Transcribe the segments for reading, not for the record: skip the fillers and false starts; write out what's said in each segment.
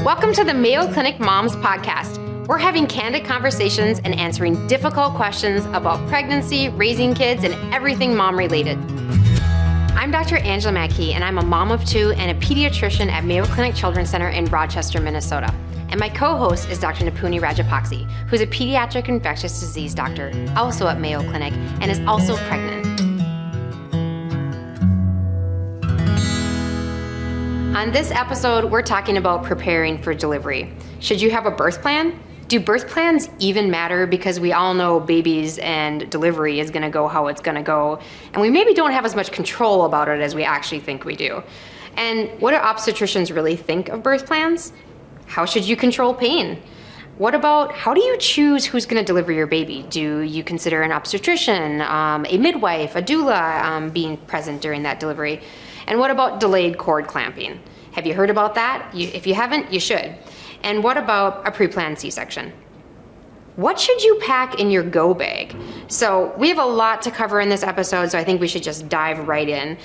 Welcome to the Mayo Clinic Moms Podcast. We're having candid conversations and answering difficult questions about pregnancy, raising kids, and everything mom related. I'm Dr. Angela Mattke, and I'm a mom of two and a pediatrician at Mayo Clinic Children's Center in Rochester, Minnesota. And my co-host is Dr. Nipunie Rajapakse, who's a pediatric infectious disease doctor, also at Mayo Clinic, and is also pregnant. On this episode, we're talking about preparing for delivery. Should you have a birth plan? Do birth plans even matter? Because we all know babies and delivery is gonna go how it's gonna go, and we maybe don't have as much control about it as we actually think we do. And what do obstetricians really think of birth plans? How should you control pain? What about, how do you choose who's gonna deliver your baby? Do you consider an obstetrician, a midwife, a doula being present during that delivery? And what about delayed cord clamping? Have you heard about that? If you haven't, you should. And what about a pre-planned C-section? What should you pack in your go bag? So we have a lot to cover in this episode, so I think we should just dive right in.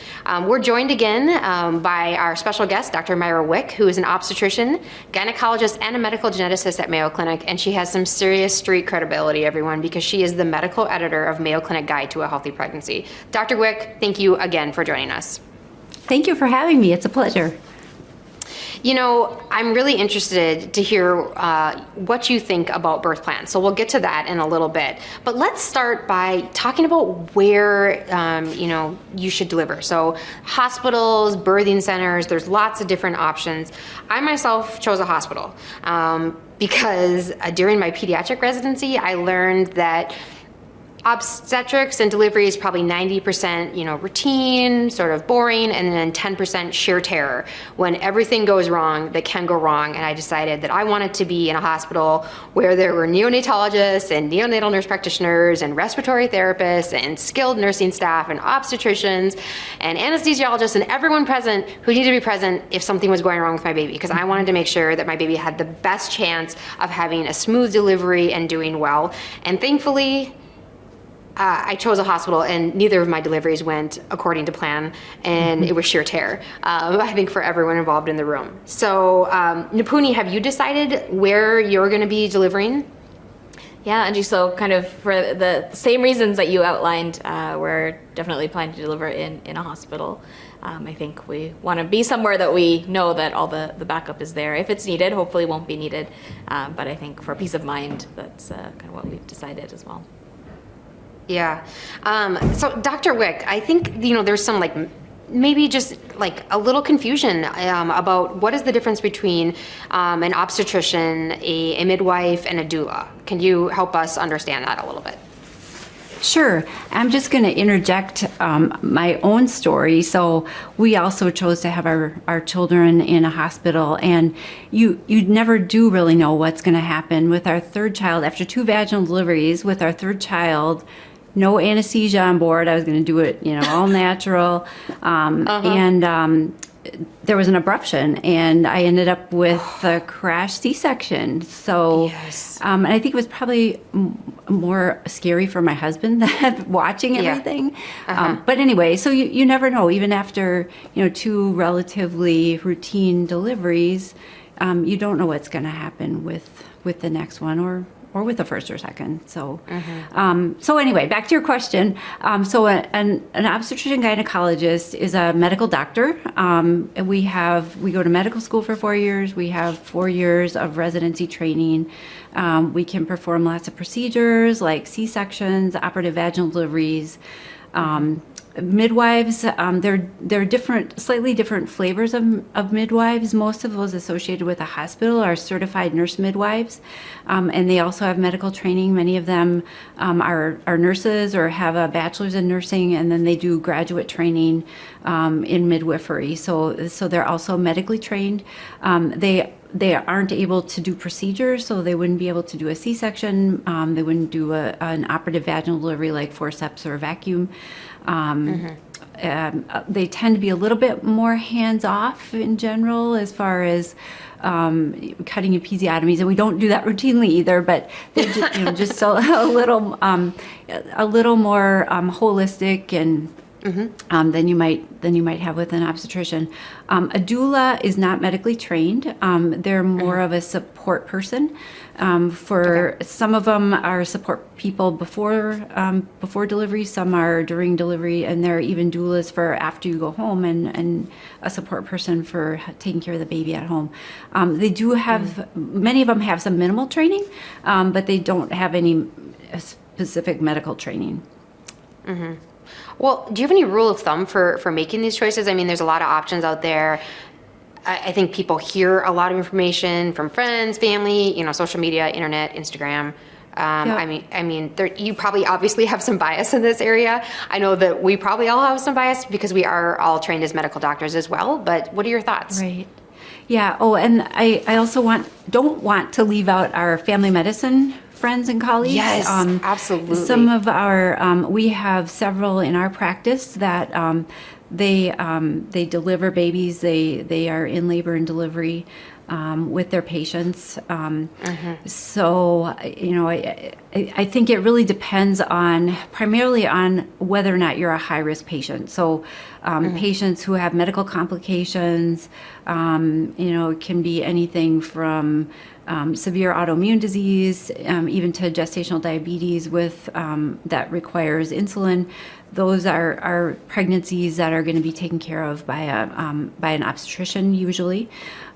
We're joined again by our special guest, Dr. Myra Wick, who is an obstetrician, gynecologist, and a medical geneticist at Mayo Clinic, and she has some serious street credibility, everyone, because she is the medical editor of Mayo Clinic Guide to a Healthy Pregnancy. Dr. Wick, thank you again for joining us. Thank you for having me. It's a pleasure. You know, I'm really interested to hear what you think about birth plans. So we'll get to that in a little bit. But let's start by talking about where, you should deliver. So hospitals, birthing centers, there's lots of different options. I myself chose a hospital because during my pediatric residency, I learned that obstetrics and delivery is probably 90%, routine, sort of boring, and then 10% sheer terror when everything goes wrong that can go wrong. And I decided that I wanted to be in a hospital where there were neonatologists and neonatal nurse practitioners and respiratory therapists and skilled nursing staff and obstetricians and anesthesiologists and everyone present who needed to be present if something was going wrong with my baby, because I wanted to make sure that my baby had the best chance of having a smooth delivery and doing well. And thankfully, I chose a hospital, and neither of my deliveries went according to plan, and it was sheer terror, I think, for everyone involved in the room. So, Nipunie, have you decided where you're going to be delivering? Yeah, Angie, so kind of for the same reasons that you outlined, we're definitely planning to deliver in a hospital. I think we want to be somewhere that we know that all the backup is there. If it's needed, hopefully it won't be needed, but I think for peace of mind, that's kind of what we've decided as well. Yeah. So Dr. Wick, I think, there's some maybe just a little confusion about what is the difference between an obstetrician, a midwife, and a doula. Can you help us understand that a little bit? Sure. I'm just going to interject my own story. So we also chose to have our children in a hospital, and you never do really know what's going to happen. With our third child, after 2 vaginal deliveries, with our third child, no anesthesia on board. I was going to do it, all natural. And there was an abruption, and I ended up with a crash C-section. So, yes. And I think it was probably more scary for my husband watching everything. Yeah. But anyway, so you never know. Even after, 2 relatively routine deliveries, you don't know what's going to happen with the next one or with the first or second. So, so anyway, back to your question. So an obstetrician gynecologist is a medical doctor. And we go to medical school for 4 years. We have 4 years of residency training. We can perform lots of procedures like C-sections, operative vaginal deliveries. Midwives, there are slightly different flavors of midwives. Most of those associated with a hospital are certified nurse midwives, and they also have medical training. Many of them are nurses or have a bachelor's in nursing, and then they do graduate training in midwifery. So they're also medically trained. They aren't able to do procedures, so they wouldn't be able to do a C-section. They wouldn't do an operative vaginal delivery like forceps or vacuum. They tend to be a little bit more hands-off in general as far as cutting episiotomies, and we don't do that routinely either. But they're just a little more holistic and than you might have with an obstetrician. A doula is not medically trained. They're more of a support person. For some of them are support people before delivery. Some are during delivery, and there are even doulas for after you go home, and a support person for taking care of the baby at home. They do have many of them have some minimal training, but they don't have any specific medical training. Well, do you have any rule of thumb for making these choices? I mean, there's a lot of options out there. I think people hear a lot of information from friends, family, social media, internet, Instagram. I mean, you probably obviously have some bias in this area. I know that we probably all have some bias because we are all trained as medical doctors as well. But what are your thoughts? Right. Yeah. Oh, and I also don't want to leave out our family medicine friends and colleagues. Yes, absolutely. Some of our, we have several in our practice that they deliver babies. They are in labor and delivery with their patients. So, I think it really depends primarily on whether or not you're a high-risk patient. So patients who have medical complications, it can be anything from severe autoimmune disease, even to gestational diabetes that requires insulin. Those are pregnancies that are going to be taken care of by an obstetrician usually.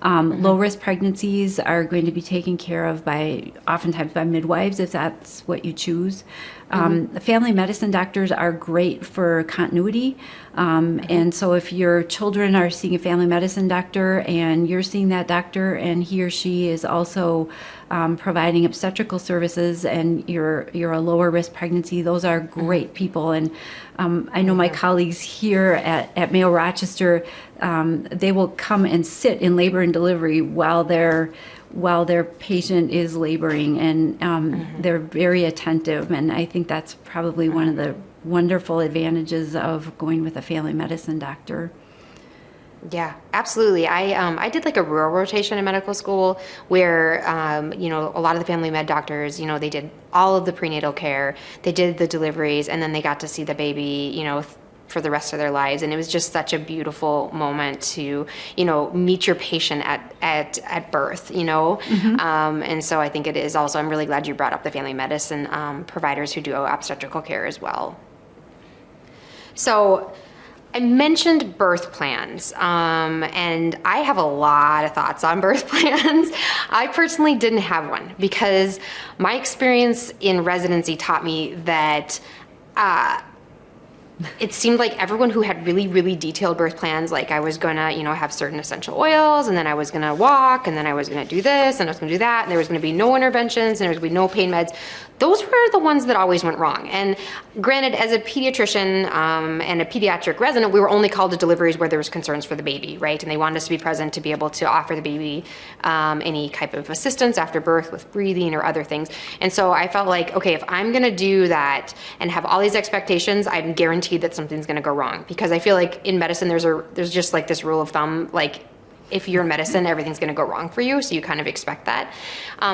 Low risk pregnancies are going to be taken care of oftentimes by midwives if that's what you choose. Family medicine doctors are great for continuity. And so if your children are seeing a family medicine doctor and you're seeing that doctor and he or she is also providing obstetrical services and you're a lower risk pregnancy, those are great people. And I know my colleagues here at Mayo Rochester, they will come and sit in labor and delivery while their patient is laboring, and they're very attentive. And I think that's probably one of the wonderful advantages of going with a family medicine doctor. Yeah, absolutely. I did like a rural rotation in medical school where, a lot of the family med doctors, they did all of the prenatal care, they did the deliveries, and then they got to see the baby, for the rest of their lives. And it was just such a beautiful moment to, meet your patient at birth, and so I think it is also, I'm really glad you brought up the family medicine providers who do obstetrical care as well. So I mentioned birth plans, and I have a lot of thoughts on birth plans. I personally didn't have one because my experience in residency taught me that it seemed like everyone who had really, really detailed birth plans, like I was gonna, have certain essential oils, and then I was gonna walk, and then I was gonna do this, and I was gonna do that, and there was gonna be no interventions, and there was gonna be no pain meds. Those were the ones that always went wrong. And granted, as a pediatrician and a pediatric resident, we were only called to deliveries where there was concerns for the baby, right? And they wanted us to be present to be able to offer the baby any type of assistance after birth with breathing or other things. And so I felt like, okay, if I'm gonna do that and have all these expectations, I'm guaranteed that something's gonna go wrong. Because I feel like in medicine, there's just like this rule of thumb, like if you're in medicine, everything's gonna go wrong for you, so you kind of expect that.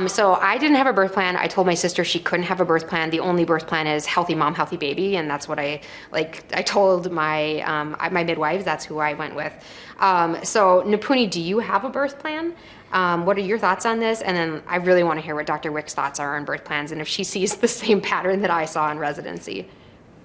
So I didn't have a birth plan. I told my sister she couldn't have a birth plan. The only birth plan is healthy mom, healthy baby, and that's what I told my my midwives. That's who I went with. So Nipunie, do you have a birth plan? What are your thoughts on this? And then I really want to hear what Dr. Wick's thoughts are on birth plans and if she sees the same pattern that I saw in residency.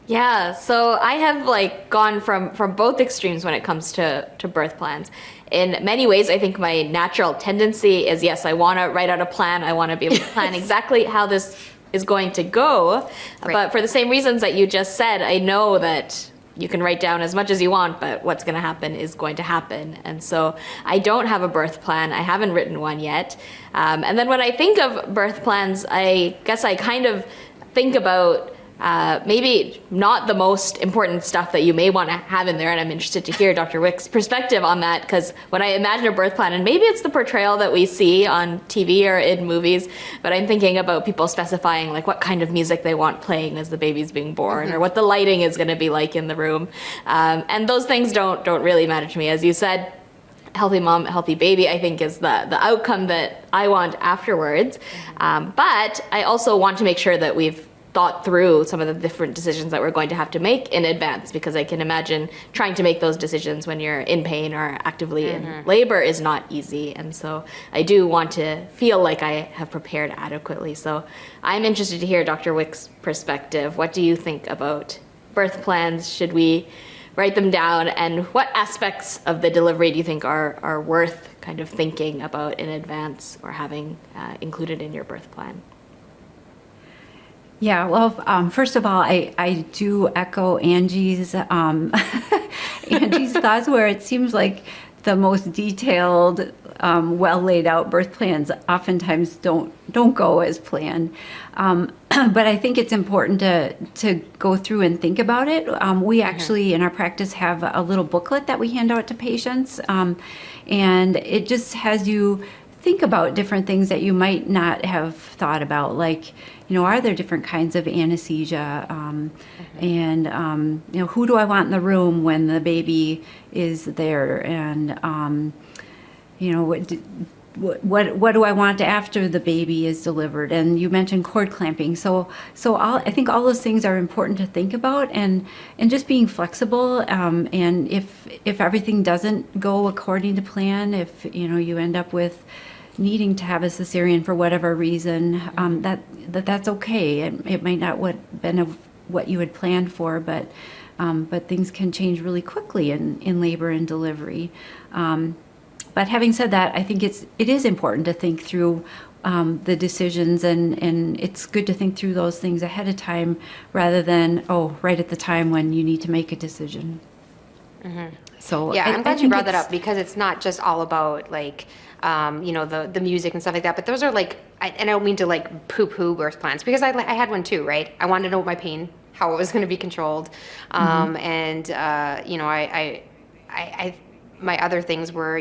Yeah, so I have gone from both extremes when it comes to birth plans. In many ways, I think my natural tendency is, yes, I want to write out a plan. I want to be able to plan exactly how this is going to go. Right. But for the same reasons that you just said, I know that you can write down as much as you want, but what's going to happen is going to happen. And so I don't have a birth plan. I haven't written one yet. And then when I think of birth plans, I guess I kind of think about maybe not the most important stuff that you may want to have in there, and I'm interested to hear Dr. Wick's perspective on that, because when I imagine a birth plan, and maybe it's the portrayal that we see on TV or in movies, but I'm thinking about people specifying what kind of music they want playing as the baby's being born, or what the lighting is going to be like in the room, and those things don't really matter to me. As you said, healthy mom, healthy baby, I think is the outcome that I want afterwards, but I also want to make sure that we've thought through some of the different decisions that we're going to have to make in advance, because I can imagine trying to make those decisions when you're in pain or actively in labor is not easy. And so I do want to feel like I have prepared adequately. So I'm interested to hear Dr. Wick's perspective. What do you think about birth plans? Should we write them down? And what aspects of the delivery do you think are worth kind of thinking about in advance or having included in your birth plan? Yeah, well, first of all, I do echo Angie's Angie's thoughts, where it seems like the most detailed, well laid out birth plans oftentimes don't go as planned. But I think it's important to go through and think about it. We actually in our practice have a little booklet that we hand out to patients, and it just has you think about different things that you might not have thought about, like, are there different kinds of anesthesia, and who do I want in the room when the baby is there, and what do I want after the baby is delivered? And you mentioned cord clamping, so I think all those things are important to think about, and just being flexible. And if everything doesn't go according to plan, if you end up with needing to have a cesarean for whatever reason, that's okay. It might not been what you had planned for, but things can change really quickly in labor and delivery. But having said that, I think it is important to think through the decisions, and it's good to think through those things ahead of time rather than right at the time when you need to make a decision. So yeah, I'm glad you brought that up, because it's not just all about like the music and stuff like that, but those are like, and I don't mean to like poo-poo birth plans, because I had one too, right? I wanted to know what my pain, how it was going to be controlled, and my other things were,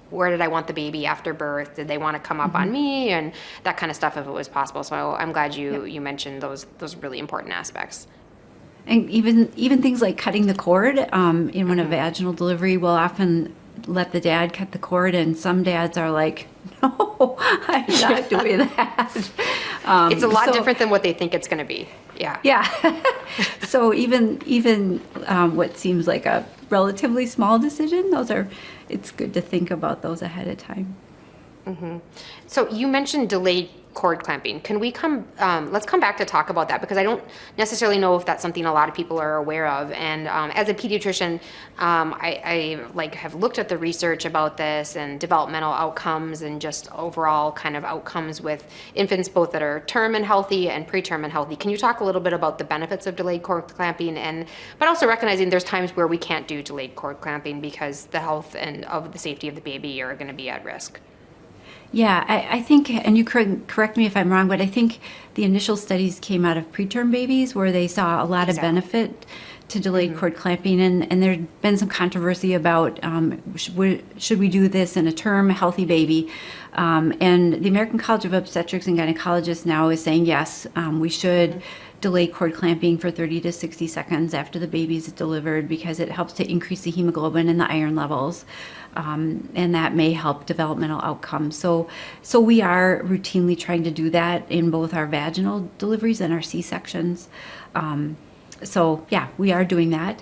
where did I want the baby after birth? Did they want to come up on me, and that kind of stuff if it was possible. So I'm glad you mentioned those really important aspects. And even things like cutting the cord in a vaginal delivery, will often let the dad cut the cord, and some dads are like, no, I'm not doing that. It's a lot different than what they think it's going to be. Yeah. So even what seems like a relatively small decision, it's good to think about those ahead of time. So you mentioned delayed cord clamping. Can we let's come back to talk about that, because I don't necessarily know if that's something a lot of people are aware of. And as a pediatrician, I have looked at the research about this and developmental outcomes and just overall kind of outcomes with infants, both that are term and healthy and preterm and healthy. Can you talk a little bit about the benefits of delayed cord clamping, but also recognizing there's times where we can't do delayed cord clamping because the health and of the safety of the baby are going to be at risk? Yeah, I think, and you correct me if I'm wrong, but I think the initial studies came out of preterm babies where they saw a lot of benefit to delayed cord clamping, and there's been some controversy about should we do this in a term healthy baby, and the American College of Obstetrics and Gynecologists now is saying yes, we should delay cord clamping for 30 to 60 seconds after the baby is delivered, because it helps to increase the hemoglobin and the iron levels, and that may help developmental outcomes. So we are routinely trying to do that in both our vaginal deliveries and our C-sections. So yeah, we are doing that.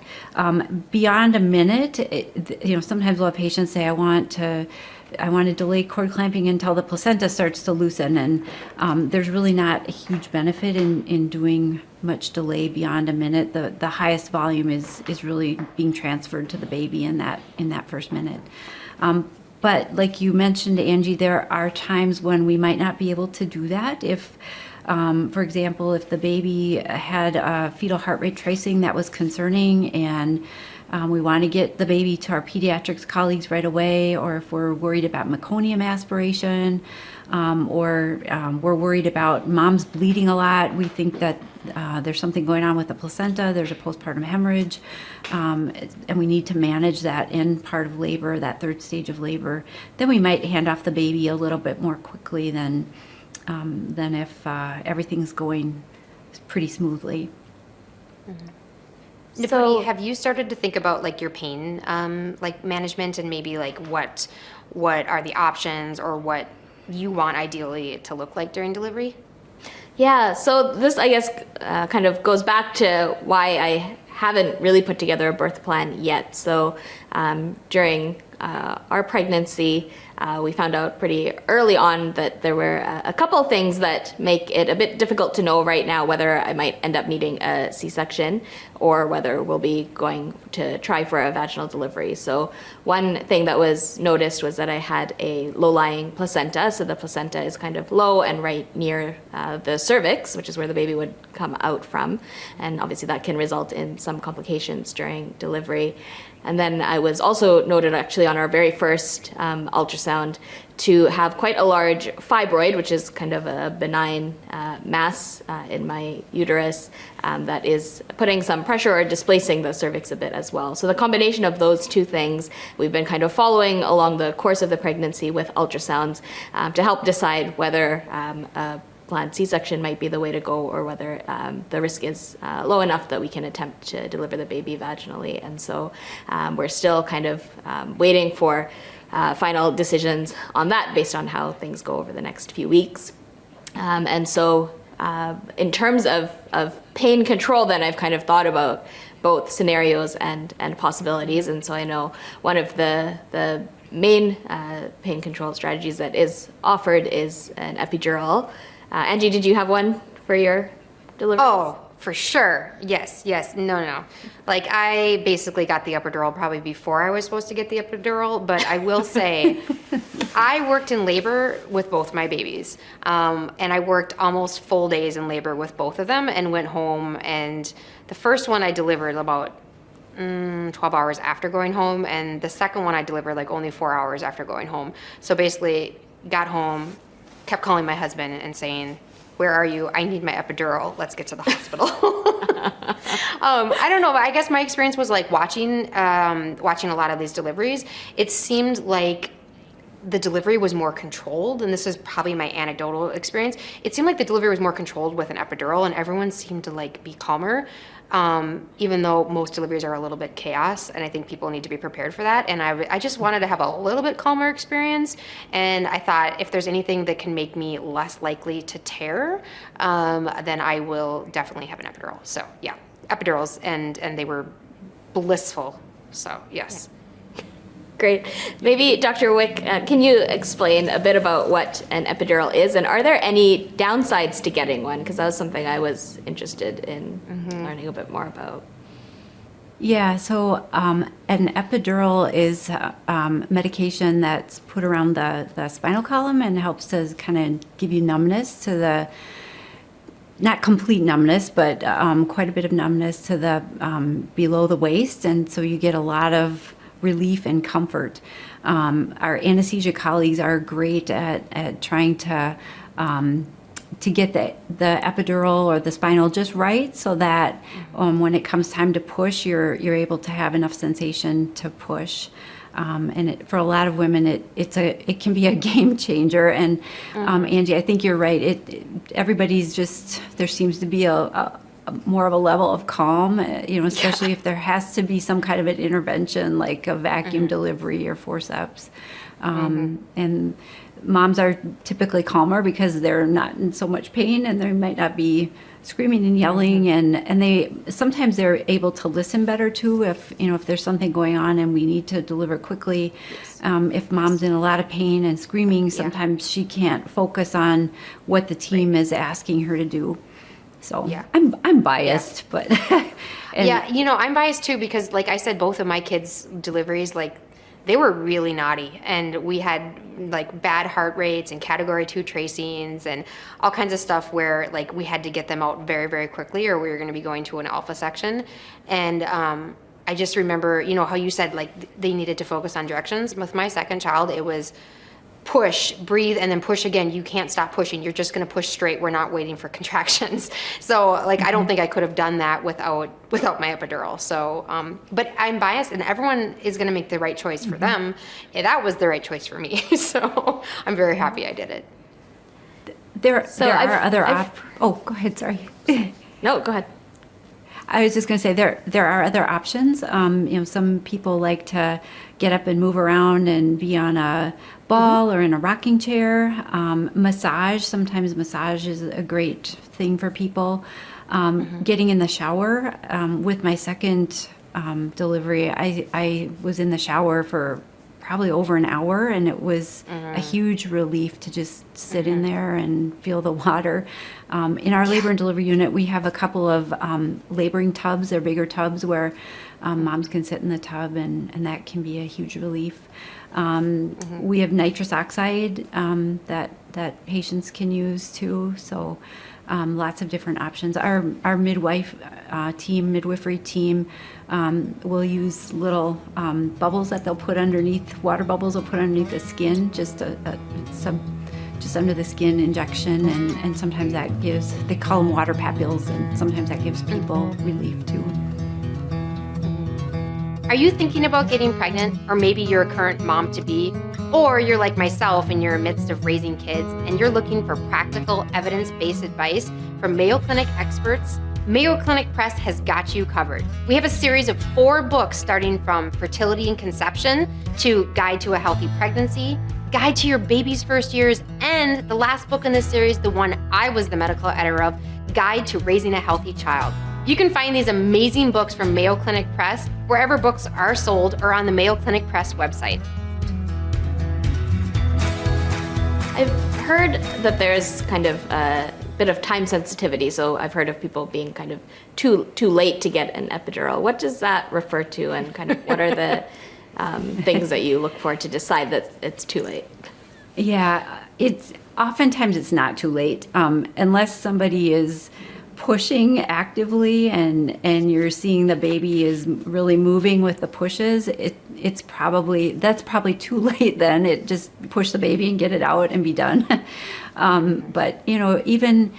Beyond a minute, sometimes we'll have patients say, I want to delay cord clamping until the placenta starts to loosen, and there's really not a huge benefit in doing much delay beyond a minute. The highest volume is really being transferred to the baby in that first minute. But like you mentioned, Angie, there are times when we might not be able to do that. If for example, if the baby had a fetal heart rate tracing that was concerning, and we want to get the baby to our pediatrics colleagues right away, or if we're worried about meconium aspiration, or we're worried about mom's bleeding a lot, we think that there's something going on with the placenta, there's a postpartum hemorrhage, and we need to manage that in part of labor, that third stage of labor, then we might hand off the baby a little bit more quickly than if everything's going pretty smoothly. Nipunie, so, have you started to think about like your pain management, and maybe like what are the options, or what you want ideally to look like during delivery? Yeah, so this, I guess, kind of goes back to why I haven't really put together a birth plan yet. So during our pregnancy, we found out pretty early on that there were a couple things that make it a bit difficult to know right now whether I might end up needing a C-section or whether we'll be going to try for a vaginal delivery. So one thing that was noticed was that I had a low-lying placenta. So the placenta is kind of low and right near the cervix, which is where the baby would come out from. And obviously that can result in some complications during delivery. And then I was also noted actually on our very first ultrasound to have quite a large fibroid, which is kind of a benign mass in my uterus that is putting some pressure or displacing the cervix a bit as well. So the combination of those two things, we've been kind of following along the course of the pregnancy with ultrasounds to help decide whether a planned C-section might be the way to go, or whether the risk is low enough that we can attempt to deliver the baby vaginally. And so we're still kind of waiting for final decisions on that based on how things go over the next few weeks. And so in terms of pain control, then I've kind of thought about both scenarios and possibilities. And so I know one of the main pain control strategies that is offered is an epidural. Angie, did you have one for your delivery? Oh, for sure. Yes. No. Like, I basically got the epidural probably before I was supposed to get the epidural, but I will say I worked in labor with both my babies. And I worked almost full days in labor with both of them and went home. And the first one I delivered about 12 hours after going home. And the second one I delivered like only 4 hours after going home. So basically got home, kept calling my husband and saying, "Where are you? I need my epidural. Let's get to the hospital." I don't know, but I guess my experience was like watching a lot of these deliveries. It seemed like the delivery was more controlled, and this is probably my anecdotal experience. It seemed like the delivery was more controlled with an epidural, and everyone seemed to like be calmer. Even though most deliveries are a little bit chaos, and I think people need to be prepared for that. And I just wanted to have a little bit calmer experience. And I thought if there's anything that can make me less likely to tear, then I will definitely have an epidural. So yeah, epidurals, and they were blissful. So yes. Yeah. Great. Maybe Dr. Wick, can you explain a bit about what an epidural is, and are there any downsides to getting one? Because that was something I was interested in learning a bit more about. Yeah, so an epidural is medication that's put around the spinal column and helps to kind of give you numbness to the, not complete numbness, but quite a bit of numbness to the below the waist, and so you get a lot of relief and comfort. Our anesthesia colleagues are great at trying to get the epidural or the spinal just right, so that when it comes time to push, you're able to have enough sensation to push. And for a lot of women, it can be a game changer. And Angie, I think you're right. Everybody's just, there seems to be a more of a level of calm, especially if there has to be some kind of an intervention like a vacuum delivery or forceps. And moms are typically calmer because they're not in so much pain, and they might not be screaming and yelling, and they sometimes they're able to listen better too if there's something going on and we need to deliver quickly. If mom's in a lot of pain and screaming, sometimes she can't focus on what the team is asking her to do. So I'm biased, but I'm biased too, because like I said, both of my kids' deliveries, like, they were really naughty, and we had like bad heart rates and category 2 tracings and all kinds of stuff where like we had to get them out very, very quickly, or we were going to be going to an alpha section. And I just remember, how you said like they needed to focus on directions. With my second child, it was push, breathe, and then push again. You can't stop pushing. You're just going to push straight. We're not waiting for contractions. So like, I don't think I could have done that without my epidural. So, but I'm biased, and everyone is going to make the right choice for them. And that was the right choice for me. So I'm very happy I did it. There are other oh, go ahead. Sorry. No, go ahead. I was just going to say there are other options. Some people like to get up and move around and be on a ball or in a rocking chair. Massage, sometimes massage is a great thing for people. Getting in the shower. With my second delivery, I was in the shower for probably over an hour, and it was a huge relief to just sit in there and feel the water. In our labor and delivery unit, we have a couple of laboring tubs. They're bigger tubs where moms can sit in the tub, and that can be a huge relief. We have nitrous oxide that patients can use too. So lots of different options. Our midwifery team will use little bubbles that they'll put underneath, water bubbles they'll put underneath the skin, just under the skin injection, and sometimes that gives, they call them water papules, and sometimes that gives people relief too. Are you thinking about getting pregnant, or maybe you're a current mom-to-be, or you're like myself and you're in the midst of raising kids and you're looking for practical, evidence-based advice from Mayo Clinic experts? Mayo Clinic Press has got you covered. We have a series of 4 books starting from Fertility and Conception to Guide to a Healthy Pregnancy, Guide to Your Baby's First Years, and the last book in this series, the one I was the medical editor of, Guide to Raising a Healthy Child. You can find these amazing books from Mayo Clinic Press wherever books are sold or on the Mayo Clinic Press website. I've heard that there's kind of a bit of time sensitivity, so I've heard of people being kind of too late to get an epidural. What does that refer to, and kind of what are the things that you look for to decide that it's too late? Yeah, oftentimes it's not too late, unless somebody is pushing actively and you're seeing the baby is really moving with the pushes. That's probably too late. Then it just push the baby and get it out and be done. But even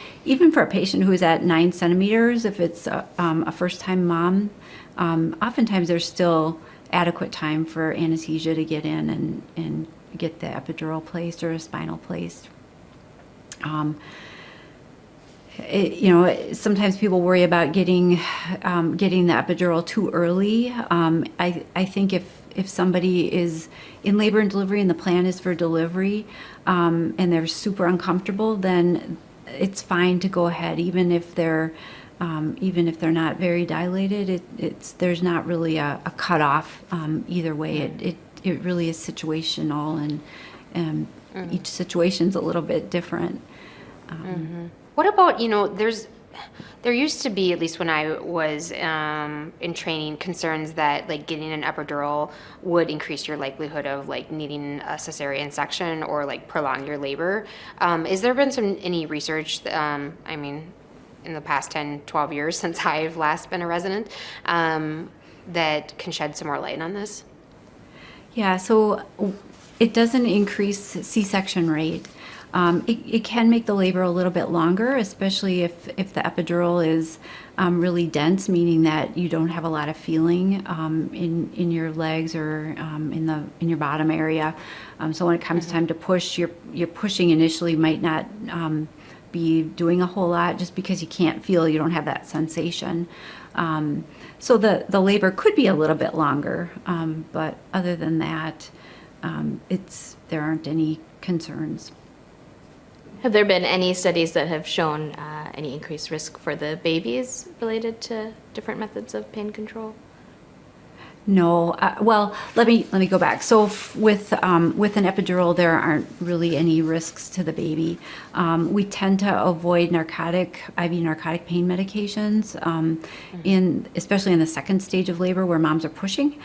for a patient who's at 9 centimeters, if it's a first-time mom, oftentimes there's still adequate time for anesthesia to get in and get the epidural placed or a spinal placed. Sometimes people worry about getting the epidural too early. I think if somebody is in labor and delivery and the plan is for delivery, and they're super uncomfortable, then it's fine to go ahead, even if they're not very dilated. There's not really a cutoff either way. It really is situational, and each situation's a little bit different. What about, there used to be, at least when I was in training, concerns that like getting an epidural would increase your likelihood of like needing a cesarean section or like prolong your labor. Has there been any research, in the past 10, 12 years since I've last been a resident, that can shed some more light on this? Yeah, so it doesn't increase C-section rate. It can make the labor a little bit longer, especially if the epidural is really dense, meaning that you don't have a lot of feeling in your legs or in your bottom area. So when it comes time to push, your pushing initially might not be doing a whole lot, just because you can't feel, you don't have that sensation. So the labor could be a little bit longer, but other than that, there aren't any concerns. Have there been any studies that have shown any increased risk for the babies related to different methods of pain control? No. Well, let me go back. So with an epidural, there aren't really any risks to the baby. We tend to avoid IV narcotic pain medications, especially in the second stage of labor where moms are pushing,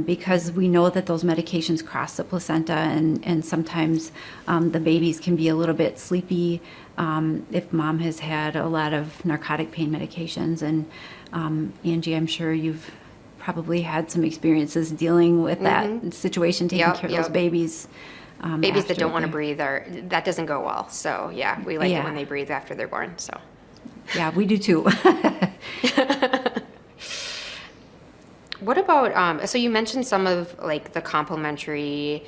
because we know that those medications cross the placenta, and sometimes the babies can be a little bit sleepy if mom has had a lot of narcotic pain medications. And Angie, I'm sure you've probably had some experiences dealing with that situation, taking care of those babies. Babies that don't want to breathe, that doesn't go well. So yeah, we like it when they breathe after they're born. So yeah, we do too. What about so you mentioned some of like the complementary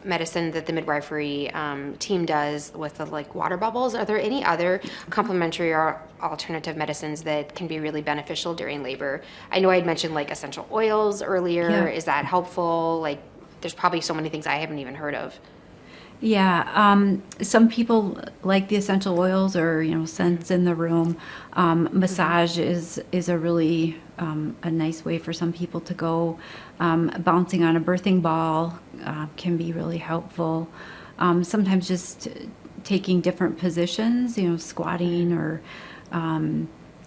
medicine that the midwifery team does with the like water bubbles. Are there any other complementary or alternative medicines that can be really beneficial during labor? I know I had mentioned like essential oils earlier. Yeah. Is that helpful? Like, there's probably so many things I haven't even heard of. Yeah, some people like the essential oils or, scents in the room. Massage is a really a nice way for some people to go. Bouncing on a birthing ball can be really helpful. Sometimes just taking different positions, squatting or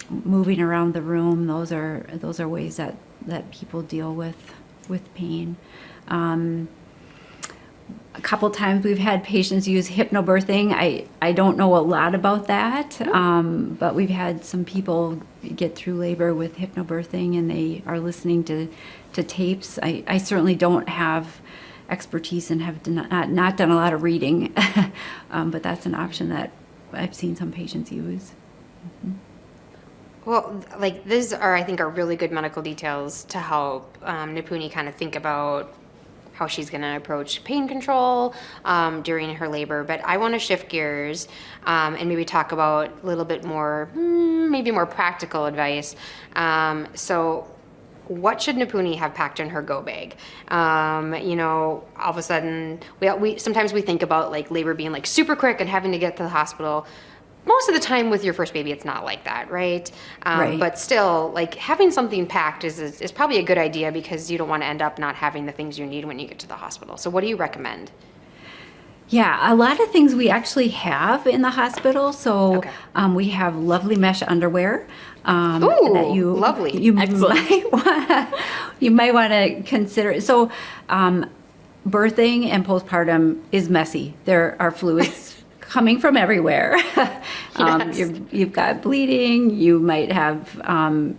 moving around the room. Those are ways that people deal with pain. A couple times we've had patients use hypnobirthing. I don't know a lot about that, but we've had some people get through labor with hypnobirthing and they are listening to tapes. I certainly don't have expertise and have not done a lot of reading, but that's an option that I've seen some patients use. Mm-hmm. Well, like these are, I think, are really good medical details to help Nipunie kind of think about how she's going to approach pain control during her labor. But I want to shift gears and maybe talk about a little bit more, maybe more practical advice. So what should Nipunie have packed in her go bag? All of a sudden, we sometimes we think about like labor being like super quick and having to get to the hospital. Most of the time with your first baby, it's not like that, right? Right. But still, like having something packed is probably a good idea because you don't want to end up not having the things you need when you get to the hospital. So what do you recommend? Yeah, a lot of things we actually have in the hospital. So Okay. We have lovely mesh underwear. Ooh, that lovely. You Excellent. might want to consider. So birthing and postpartum is messy. There are fluids coming from everywhere. Yes. You've got bleeding, you might have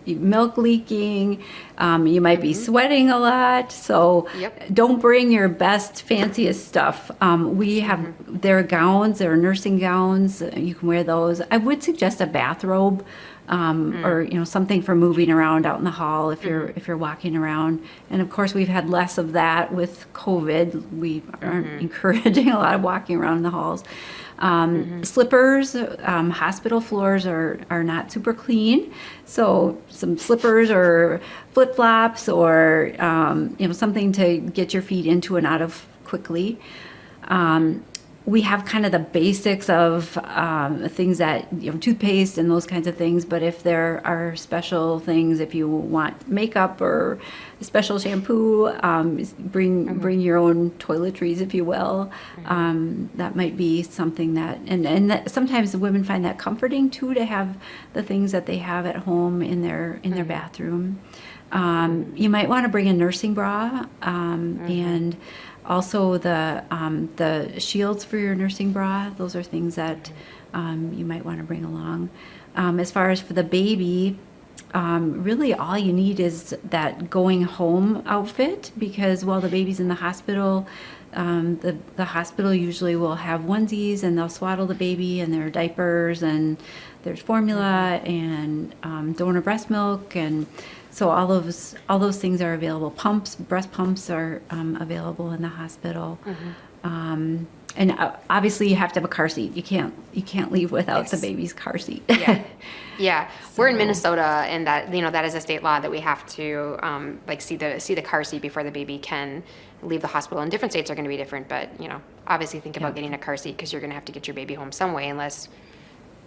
milk leaking, you might be sweating a lot. So Yep. don't bring your best, fanciest stuff. We have, there are gowns, there are nursing gowns, you can wear those. I would suggest a bathrobe. Or something for moving around out in the hall if you're walking around. And of course we've had less of that with COVID. We aren't encouraging a lot of walking around in the halls. Slippers, hospital floors are not super clean, so some slippers or flip flops or something to get your feet into and out of quickly. We have kind of the basics of things that, toothpaste and those kinds of things. But if there are special things, if you want makeup or special shampoo, bring your own toiletries, if you will. That might be something that, and that sometimes the women find that comforting too, to have the things that they have at home in their bathroom. You might want to bring a nursing bra and also the shields for your nursing bra. Those are things that you might want to bring along. As far as for the baby, really all you need is that going home outfit, because while the baby's in the hospital, the hospital usually will have onesies and they'll swaddle the baby, and there are diapers and there's formula and donor breast milk, and so all those things are available. Breast pumps are available in the hospital. And obviously you have to have a car seat. You can't leave without the baby's car seat. Yeah. We're in Minnesota, and that is a state law that we have to see the car seat before the baby can leave the hospital. And different states are going to be different, but obviously think about getting a car seat, because you're going to have to get your baby home some way, unless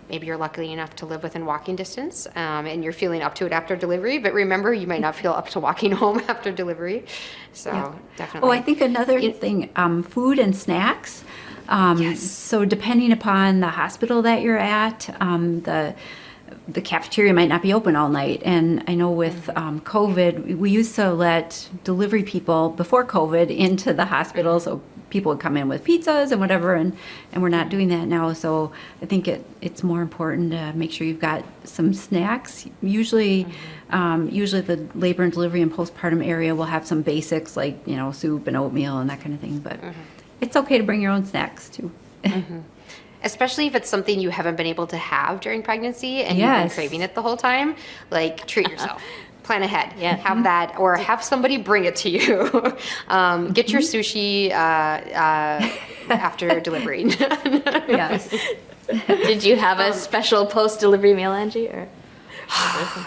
maybe you're lucky enough to live within walking distance, and you're feeling up to it after delivery. But remember, you might not feel up to walking home after delivery. So definitely. Oh, I think another thing, food and snacks. Yes. So depending upon the hospital that you're at, the cafeteria might not be open all night. And I know with COVID, we used to let delivery people before COVID into the hospital, so people would come in with pizzas and whatever, and we're not doing that now. So I think it's more important to make sure you've got some snacks. Usually the labor and delivery and postpartum area will have some basics like, soup and oatmeal and that kind of thing, but it's okay to bring your own snacks too. Especially if it's something you haven't been able to have during pregnancy and you've been craving it the whole time, like treat yourself. plan ahead. Yeah. Have that, or have somebody bring it to you. Get your sushi after delivery. Yes. Did you have a special post-delivery meal, Angie? Or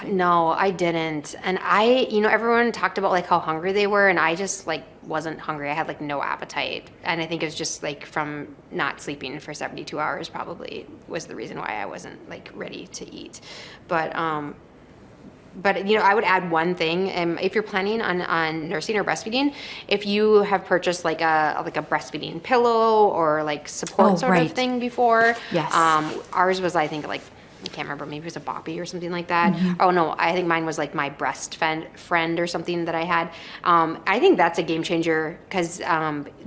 No, I didn't. And everyone talked about like how hungry they were, and I just like wasn't hungry. I had like no appetite. And I think it was just like from not sleeping for 72 hours probably was the reason why I wasn't like ready to eat. But I would add one thing. If you're planning on nursing or breastfeeding, if you have purchased like a breastfeeding pillow or like support sort of thing before, Yes. Ours was, I think, like, I can't remember, maybe it was a boppy or something like that. Oh no, I think mine was like my breast friend or something that I had. I think that's a game changer because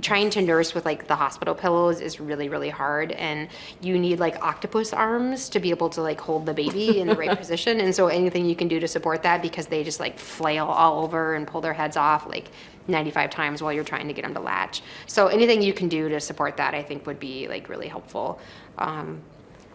trying to nurse with like the hospital pillows is really, really hard, and you need like octopus arms to be able to like hold the baby in the right position. And so anything you can do to support that, because they just like flail all over and pull their heads off like 95 times while you're trying to get them to latch. So anything you can do to support that, I think, would be like really helpful.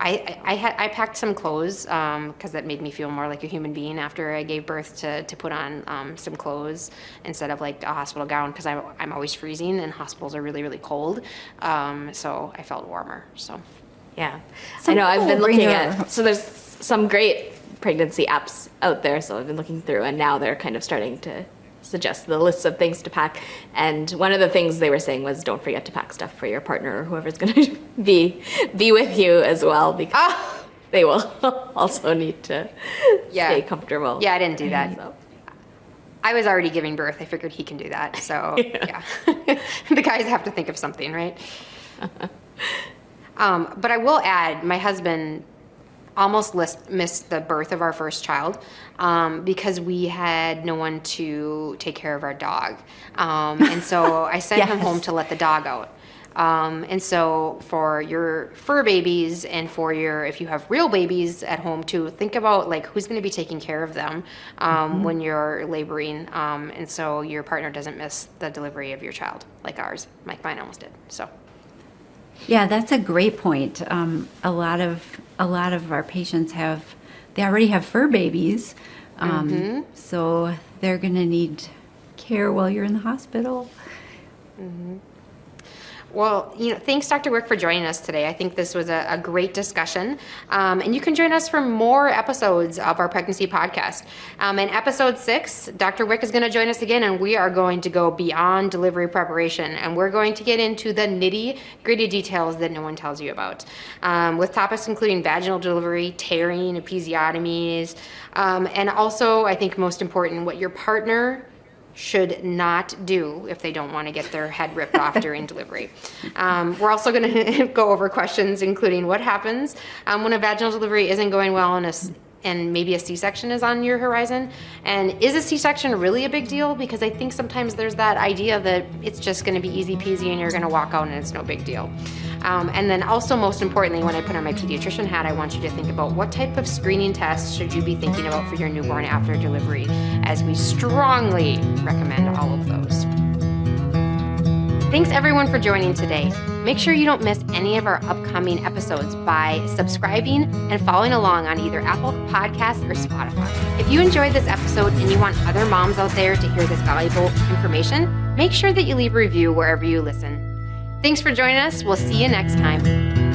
I packed some clothes because that made me feel more like a human being after I gave birth, to put on some clothes instead of like a hospital gown, because I'm always freezing and hospitals are really, really cold. So I felt warmer. So yeah, Some I know I've been people looking bring at, so there's some great pregnancy apps out there. So I've been looking through, and now they're kind of starting to suggest the lists of things to pack. And one of the things they were saying was, don't forget to pack stuff for your partner or whoever's going to be with you as well, because they will also need to stay comfortable. Yeah, I didn't do that. So. I was already giving birth. I figured he can do that. So yeah, the guys have to think of something, right? But I will add, my husband almost missed the birth of our first child because we had no one to take care of our dog. And so I sent him home to let the dog out. And so for your fur babies and if you have real babies at home too, think about like who's going to be taking care of them when you're laboring. And so your partner doesn't miss the delivery of your child like ours. Like mine almost did. So. Yeah, that's a great point. A lot of our patients they already have fur babies, so they're going to need care while you're in the hospital. Well, thanks, Dr. Wick, for joining us today. I think this was a great discussion. And you can join us for more episodes of our pregnancy podcast. In episode 6, Dr. Wick is going to join us again, and we are going to go beyond delivery preparation, and we're going to get into the nitty-gritty details that no one tells you about, with topics including vaginal delivery, tearing, episiotomies, and also, I think most important, what your partner should not do if they don't want to get their head ripped off during delivery. We're also going to go over questions including what happens when a vaginal delivery isn't going well and maybe a C-section is on your horizon. And is a C-section really a big deal? Because I think sometimes there's that idea that it's just going to be easy peasy and you're going to walk out and it's no big deal. And then also, most importantly, when I put on my pediatrician hat, I want you to think about what type of screening tests should you be thinking about for your newborn after delivery, as we strongly recommend all of those. Thanks everyone for joining today. Make sure you don't miss any of our upcoming episodes by subscribing and following along on either Apple Podcasts or Spotify. If you enjoyed this episode and you want other moms out there to hear this valuable information, make sure that you leave a review wherever you listen. Thanks for joining us. We'll see you next time.